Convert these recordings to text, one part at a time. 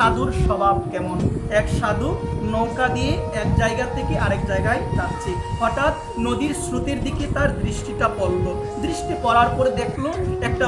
সাধুর স্বভাব কেমন। এক সাধু নৌকা দিয়ে এক জায়গা থেকে আরেক জায়গায় যাচ্ছে, হঠাৎ নদীর স্রোতের দিকে তার দৃষ্টিটা পড়ল। দৃষ্টি পড়ার পরে দেখলো একটা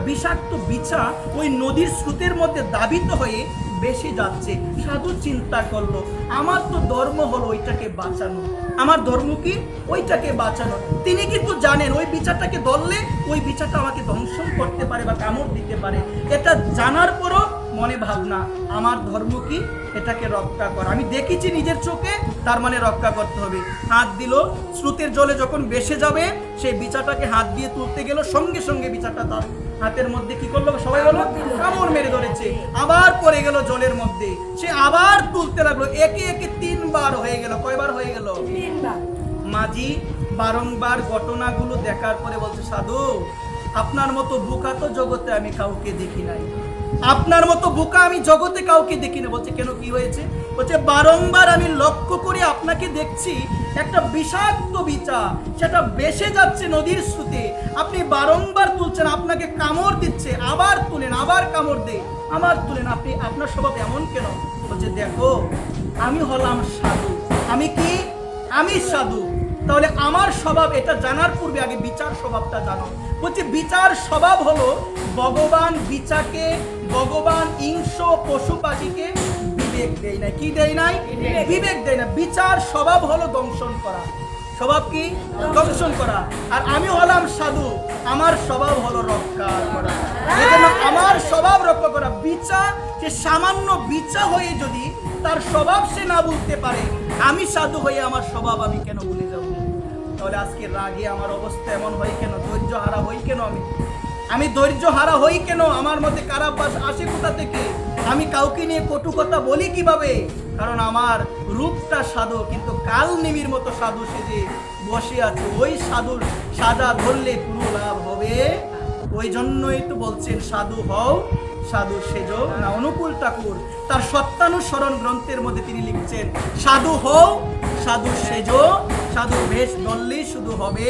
বিষাক্ত বিছা ওই নদীর স্রোতের মধ্যে দাবিত হয়ে বেশি যাচ্ছে। সাধু চিন্তা করলো, আমার তো ধর্ম হলো ওইটাকে বাঁচানো, আমার ধর্ম কি ওইটাকে বাঁচানো। তিনি কিন্তু জানেন ওই বিচারটাকে ধরলে ওই বিচারটা আমাকে দংশন করতে পারে বা কামড় দিতে পারে। এটা জানার পরও মনে ভাবনা, আমার ধর্ম কি এটাকে রক্ষা করা, আমি দেখেছি নিজের চোখে, তার মানে রক্ষা করতে হবে। হাত দিল, স্রোতের জলে যখন ভেসে যাবে সেই বিচারটাকে হাত দিয়ে তুলতে গেল, সঙ্গে সঙ্গে বিচারটা তার হাতের মধ্যে কি করলো সবাই বলো, কামড় মেরে ধরেছে, আবার পড়ে গেল জলের মধ্যে। সে আবার তুলতে লাগলো, একে একে 3 বার হয়ে গেল। কয়বার হয়ে গেল? 3 বার। মাঝি বারংবার ঘটনাগুলো দেখার পরে বলছে, সাধু আপনার মতো বোকা তো জগতে আমি কাউকে দেখি নাই, আপনার মতো বোকা আমি জগতে কাউকে দেখি না। বলছে কেন, কি হয়েছে? বলছে বারংবার আমি লক্ষ্য করে আপনাকে দেখছি, একটা বিষাক্ত বিচা সেটা বেসে যাচ্ছে নদীর স্রোতে, আপনি বারংবার তুলছেন, আপনাকে কামড় দিচ্ছে, আবার তুলেন, আবার কামড় দেয়, আবার তুলেন, আপনি আপনার স্বভাব এমন কেন? বলছে দেখো আমি হলাম সাধু। আমি কি? আমি সাধু। তাহলে আমার স্বভাব এটা জানার পূর্বে আগে বিচার স্বভাবটা জানো। বলছে বিচার স্বভাব হলো, ভগবান বিচাকে, ভগবান হিংস পশু পাখিকে বিবেক দেয় না। কি দেয় নাই? বিবেক দেয় না। বিচার স্বভাব হলো দংশন করা। স্বভাব কি? দংশন করা। আর আমি হলাম সাধু, আমার স্বভাব হলো রক্ষা করা। এজন্য আমার স্বভাব রক্ষা করা। বিচা, সে সামান্য বিচা হয়ে যদি তার স্বভাব সে না বলতে পারে, আমি সাধু হয়ে আমার স্বভাব আমি কেন ভুলে যাব? তাহলে আজকে রাগে আমার অবস্থা এমন হয় কেন? ধৈর্য হারা হই কেন? আমি ধৈর্য হারা হই কেন? আমার মধ্যে কারাবাস আসে কোথা থেকে? আমি কাউকে নিয়ে কটু কথা বলি কিভাবে? কারণ আমার রূপটা সাধু, কিন্তু কাল নিমির মতো সাধু সেজে বসে আছে। ওই সাধুর সাজা ধরলে কোনো লাভ হবে? ওই জন্যই তো বলছেন সাধু হও, সাধু সেজো না। অনুকূল ঠাকুর তার সত্যানুসরণ গ্রন্থের মধ্যে তিনি লিখছেন, সাধু হও, সাধু সেজো, সাধুর বেশ ধরলেই শুধু হবে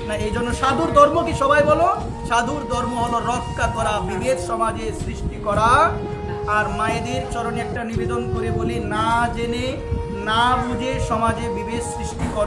না। এই জন্য সাধুর ধর্ম কি সবাই বলো? সাধুর ধর্ম হলো রক্ষা করা, বিভেদ সমাজে সৃষ্টি করা। আর মায়েদের চরণে একটা নিবেদন করে বলি, না জেনে না বুঝে সমাজে বিভেদ সৃষ্টি করা।